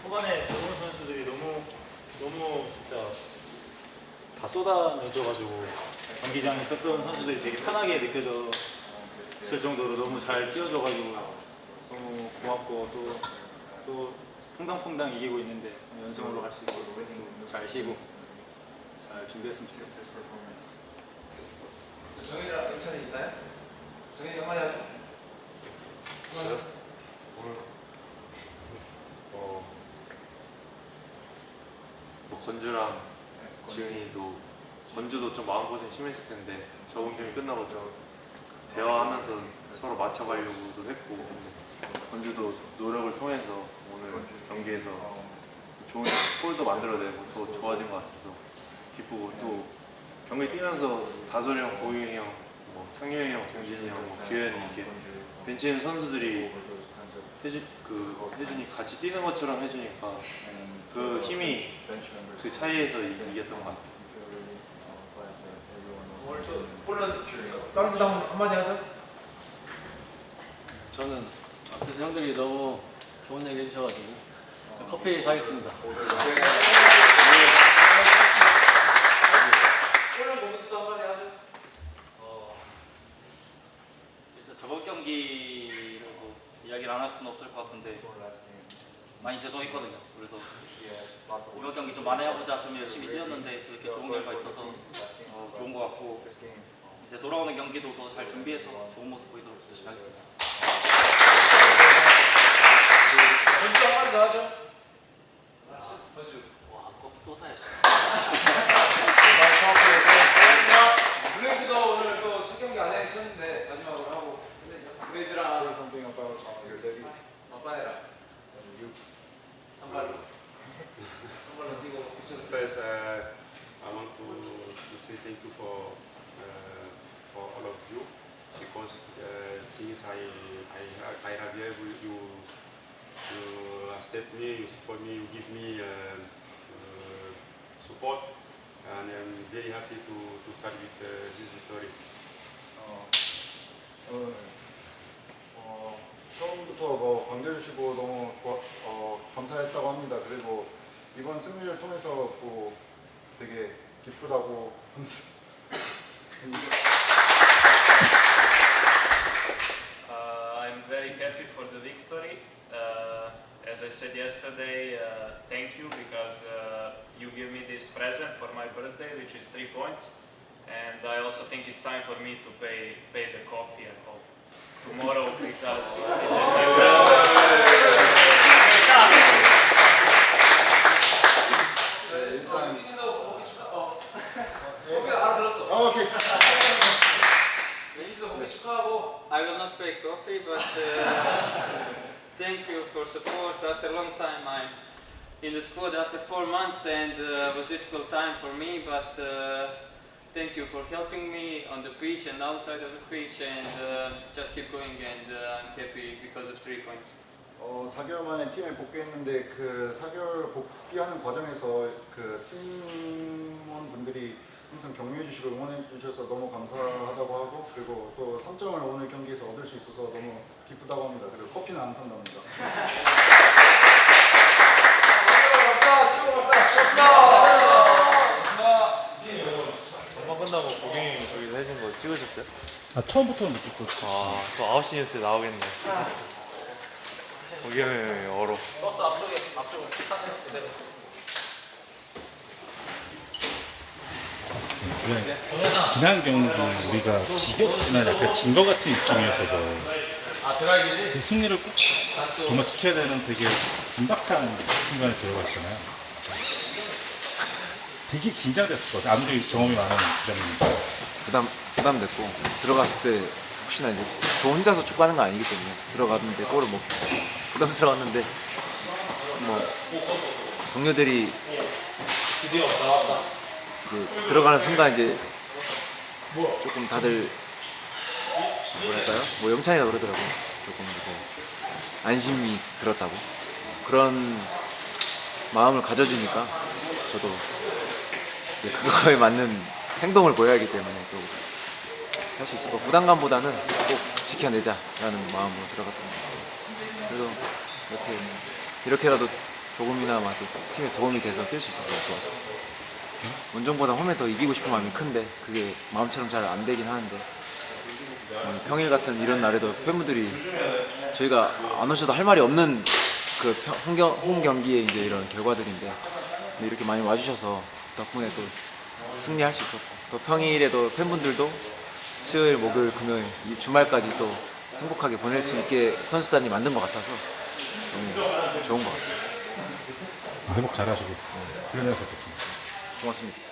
후반에 좋은 선수들이 너무 진짜 다 쏟아내줘가지고 경기장에 있었던 선수들이 되게 편하게 느껴졌을 정도로 너무 잘 뛰어줘가지고 너무 고맙고 또 퐁당퐁당 이기고 있는데 연승으로 갈 수 있고 잘 쉬고 잘 준비했으면 좋겠어요. 정현이랑 괜찮이 있나요? 정현이 한마디 하죠. 뭐 건주랑 지은이도 건주도 좀 마음고생 심했을 텐데 저번 경기 끝나고 좀 대화하면서 서로 맞춰가려고도 했고 건주도 노력을 통해서 오늘 경기에서 좋은 골도 만들어내고 더 좋아진 것 같아서 기쁘고 또 경기 뛰면서 다솔이 형, 고윤이 형, 뭐 창렬이 형, 동진이 형, 뭐 기현이 이렇게 벤치에 있는 선수들이 혜준이 같이 뛰는 것처럼 해주니까 그 힘이 그 차이에서 이겼던 것 같아요. 오늘 저 물론 깡스도 한마디 하죠. 저는 앞에서 형들이 너무 좋은 얘기 해주셔가지고 저 커피 사겠습니다. 오늘 모멘트도 한마디 하죠. 일단 저번 경기를 뭐 이야기를 안 할 수는 없을 것 같은데 많이 죄송했거든요. 그래서 이번 경기 좀 만회하고자 좀 열심히 뛰었는데 또 이렇게 좋은 결과 있어서 좋은 것 같고 이제 돌아오는 경기도 더 잘 준비해서 좋은 모습 보이도록 열심히 하겠습니다. 건주 한마디 더 하죠. 건주. 와, 또 사야죠. 블레이즈도 오늘 또 첫 경기 안에 있었는데 마지막으로 하고 블레이즈랑 막바네랑 선발로 뛰고 붙여서. First, I want to say thank you for all of you because since I have you step me, you support me, you give me support, and I'm very happy to start with this victory. 처음부터 뭐 반겨주시고 너무 감사했다고 합니다. 그리고 이번 승리를 통해서 뭐 되게 기쁘다고 I'm very happy for the victory. As I said yesterday, thank you because you give me this present for my birthday, which is 3 points. And I also think it's time for me to pay the coffee at home tomorrow because I will not pay coffee, but thank you for support. After a long time, I'm in the squad after 4 months, and it was a difficult time for me. But thank you for helping me on the pitch and outside of the pitch, and just keep going. And I'm happy because of 3 points. 4개월 만에 팀에 복귀했는데 그 4개월 복귀하는 과정에서 그 팀원분들이 항상 격려해 주시고 응원해 주셔서 너무 감사하다고 하고 그리고 또 3점을 오늘 경기에서 얻을 수 있어서 너무 기쁘다고 합니다. 그리고 커피는 안 산답니다. 전반 끝나고 고객님 저기서 해준 거 찍으셨어요? 아, 처음부터 느꼈고. 또 9시 뉴스 나오겠네. 거기는 얼어. 버스 앞쪽에 지난 경기는 우리가 지겹지만 약간 진 것 같은 느낌이었어서 그 승리를 꼭 정말 지켜야 되는 되게 긴박한 순간에 들어갔잖아요. 되게 긴장됐을 것 같아요. 아무리 경험이 많은 주장이니까. 부담됐고 들어갔을 때 혹시나 이제 저 혼자서 축구하는 거 아니기 때문에 들어갔는데 골을 못 부담스러웠는데 뭐 동료들이 이제 들어가는 순간 이제 조금 다들 뭐랄까요? 뭐 영찬이가 그러더라고요. 조금 이제 안심이 들었다고 그런 마음을 가져주니까 저도 이제 그거에 맞는 행동을 보여야 하기 때문에 또 할 수 있을 거 부담감보다는 꼭 지켜내자라는 마음으로 들어갔던 것 같습니다. 그래서 이렇게라도 조금이나마 또 팀에 도움이 돼서 뛸 수 있어서 좋았어요. 원정보다 홈에 더 이기고 싶은 마음이 큰데 그게 마음처럼 잘 안 되긴 하는데 평일 같은 이런 날에도 팬분들이 저희가 안 오셔도 할 말이 없는 그 홈 경기에 이제 이런 결과들인데 근데 이렇게 많이 와주셔서 덕분에 또 승리할 수 있었고 또 평일에도 팬분들도 수요일, 목요일, 금요일 이 주말까지 또 행복하게 보낼 수 있게 선수단이 만든 것 같아서 너무 좋은 것 같습니다. 회복 잘하시고 그러면 뵙겠습니다. 고맙습니다.